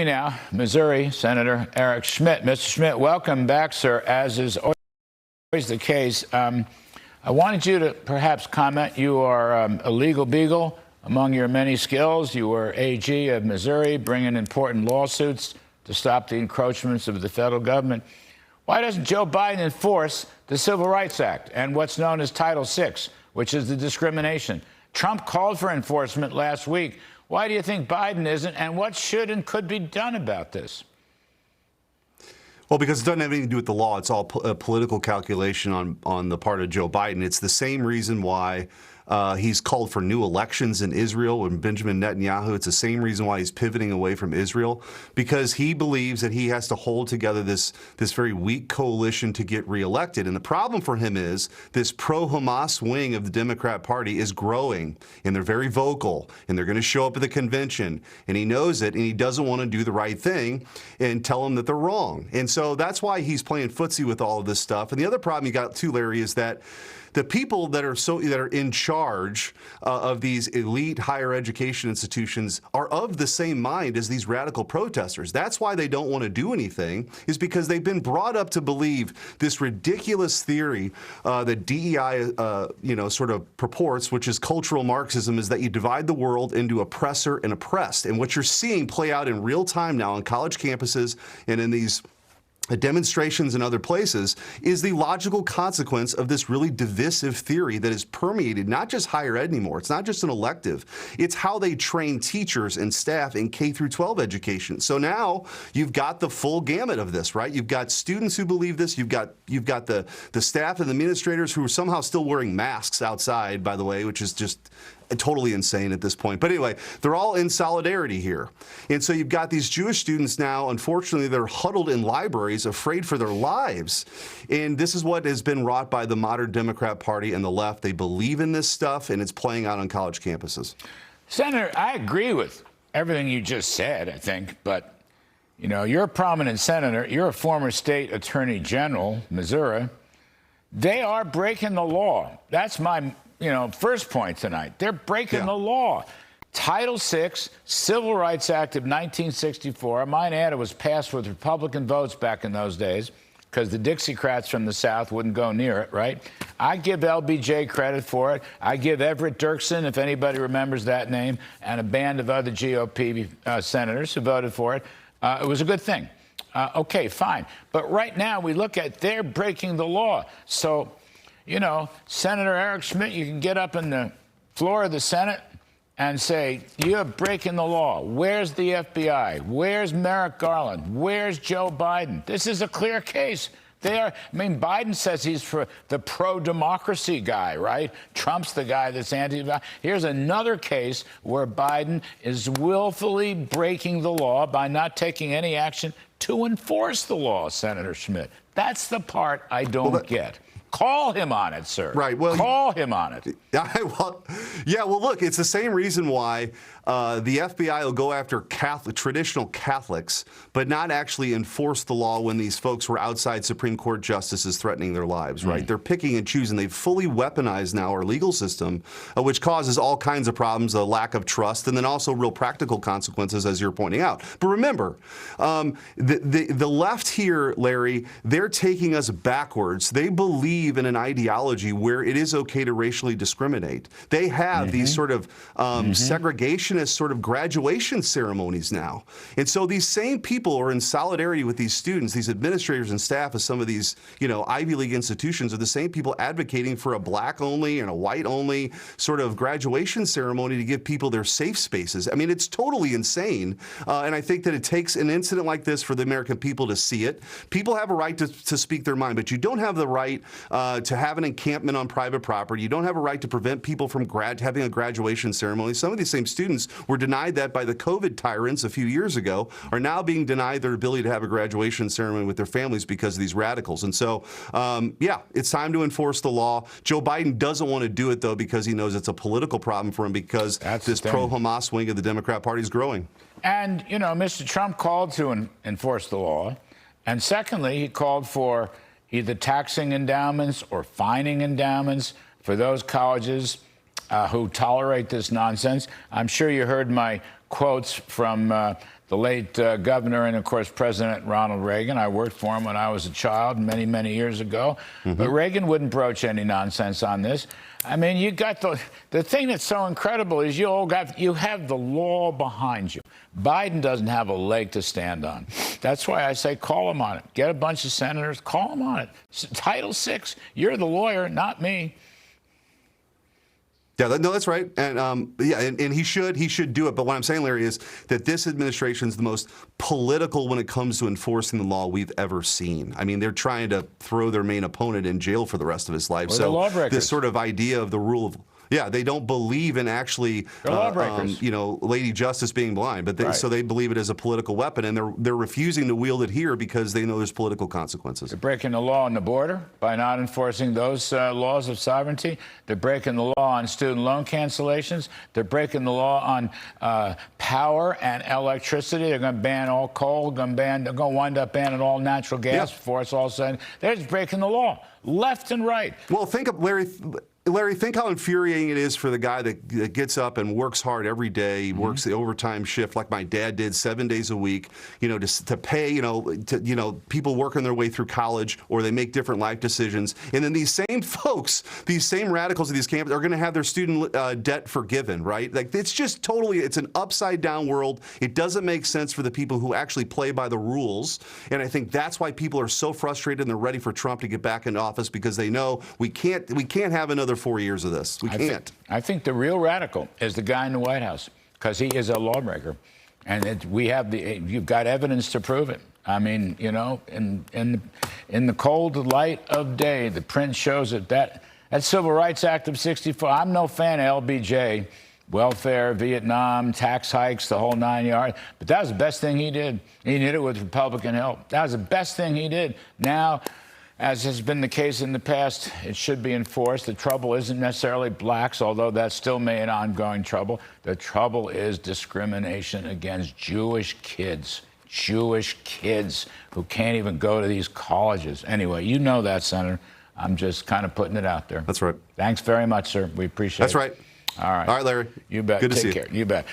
me now, Missouri Senator Eric Schmitt. Mr. Schmitt, welcome back, sir. As is always the case, I wanted you to perhaps comment. You are a legal beagle. Among your many skills, you were AG of Missouri, bringing important lawsuits to stop the encroachments of the federal government. Why doesn't Joe Biden enforce the Civil Rights Act and what's known as Title VI, which is the discrimination? Trump called for enforcement last week. Why do you think Biden isn't, and what should and could be done about this? Well, because it doesn't have anything to do with the law. It's all a political calculation on the part of Joe Biden. It's the same reason why he's called for new elections in Israel with Benjamin Netanyahu. It's the same reason why he's pivoting away from Israel, because he believes that he has to hold together this very weak coalition to get reelected. And the problem for him is this pro-Hamas wing of the Democrat Party is growing, and they're very vocal, and they're going to show up at the convention, and he knows it, and he doesn't want to do the right thing and tell them that they're wrong. And so that's why he's playing footsie with all of this stuff. And the other problem you got too, Larry, is that the people that are in charge of these elite higher education institutions are of the same mind as these radical protesters. That's why they don't want to do anything, is because they've been brought up to believe this ridiculous theory that DEI, sort of purports, which is cultural Marxism, is that you divide the world into oppressor and oppressed. And what you're seeing play out in real time now on college campuses and in these demonstrations in other places is the logical consequence of this really divisive theory that has permeated not just higher ed anymore. It's not just an elective. It's how they train teachers and staff in K through 12 education. So now you've got the full gamut of this, right? You've got students who believe this. You've got the staff and the administrators who are somehow still wearing masks outside, by the way, which is just totally insane at this point. But anyway, they're all in solidarity here. And so you've got these Jewish students now, unfortunately, they're huddled in libraries, afraid for their lives. And this is what has been wrought by the modern Democrat Party and the left. They believe in this stuff, and it's playing out on college campuses. Senator, I agree with everything you just said, I think. But, you know, you're a prominent senator. You're a former state attorney general, Missouri. They are breaking the law. That's my first point tonight. They're breaking the law. Title VI, Civil Rights Act of 1964. I might add, it was passed with Republican votes back in those days because the Dixiecrats from the South wouldn't go near it, right? I give LBJ credit for it. I give Everett Dirksen, if anybody remembers that name, and a band of other GOP senators who voted for it. It was a good thing. Okay, fine. But right now we look at they're breaking the law. So, Senator Eric Schmitt, you can get up in the floor of the Senate and say, you're breaking the law. Where's the FBI? Where's Merrick Garland? Where's Joe Biden? This is a clear case. Biden says he's for the pro-democracy guy, right? Trump's the guy that's anti. Here's another case where Biden is willfully breaking the law by not taking any action to enforce the law, Senator Schmitt. That's the part I don't get. Call him on it, sir. Right. Well, call him on it. Well, look, it's the same reason why the FBI will go after traditional Catholics, but not actually enforce the law when these folks were outside Supreme Court justices threatening their lives, right? They're picking and choosing. They've fully weaponized now our legal system, which causes all kinds of problems, a lack of trust, and then also real practical consequences, as you're pointing out. But remember, the left here, Larry, they're taking us backwards. They believe in an ideology where it is okay to racially discriminate. They have these sort of segregationist sort of graduation ceremonies now. And so these same people are in solidarity with these students, these administrators and staff of some of these, Ivy League institutions are the same people advocating for a black only and a white only sort of graduation ceremony to give people their safe spaces. I mean, it's totally insane. And I think that it takes an incident like this for the American people to see it. People have a right to speak their mind, but you don't have the right to have an encampment on private property. You don't have a right to prevent people from having a graduation ceremony. Some of these same students were denied that by the COVID tyrants a few years ago, are now being denied their ability to have a graduation ceremony with their families because of these radicals. And so, it's time to enforce the law. Joe Biden doesn't want to do it, though, because he knows it's a political problem for him because this pro-Hamas wing of the Democrat Party is growing. And, Mr. Trump called to enforce the law. And secondly, he called for either taxing endowments or fining endowments for those colleges who tolerate this nonsense. I'm sure you heard my quotes from the late governor and, of course, President Ronald Reagan. I worked for him when I was a child many, many years ago. But Reagan wouldn't broach any nonsense on this. I mean, you got the thing that's so incredible is you have the law behind you. Biden doesn't have a leg to stand on. That's why I say call him on it. Get a bunch of senators, call him on it. Title VI, you're the lawyer, not me. Yeah, no, that's right, and he should do it. But what I'm saying, Larry, is that this administration is the most political when it comes to enforcing the law we've ever seen. I mean, they're trying to throw their main opponent in jail for the rest of his life. So this sort of idea of the rule of they don't believe in actually, Lady Justice being blind, but so they believe it as a political weapon, and they're refusing to wield it here because they know there's political consequences. They're breaking the law on the border by not enforcing those laws of sovereignty. They're breaking the law on student loan cancellations. They're breaking the law on power and electricity. They're going to ban all coal. They're going to wind up banning all natural gas before it's all said. They're just breaking the law left and right. Well, think of Larry, think how infuriating it is for the guy that gets up and works hard every day, works the overtime shift like my dad did 7 days a week, to pay, people working their way through college, or they make different life decisions. And then these same folks, these same radicals of these campuses are going to have their student debt forgiven, right? Like, it's just it's an upside down world. It doesn't make sense for the people who actually play by the rules. And I think that's why people are so frustrated and they're ready for Trump to get back into office, because they know we can't have another 4 years of this. We can't. I think the real radical is the guy in the White House, because he is a lawbreaker, and you've got evidence to prove it. I mean, in the cold light of day, the print shows it. That Civil Rights Act of '64. I'm no fan of LBJ, welfare, Vietnam, tax hikes, the whole 9 yards. But that was the best thing he did. He did it with Republican help. That was the best thing he did. Now, as has been the case in the past, it should be enforced. The trouble isn't necessarily blacks, although that's still an ongoing trouble. The trouble is discrimination against Jewish kids who can't even go to these colleges. Anyway, you know that, Senator. I'm just kind of putting it out there. That's right. Thanks very much, sir. We appreciate it. That's right. All right. All right, Larry. You bet. Good to see you. Take care. You bet.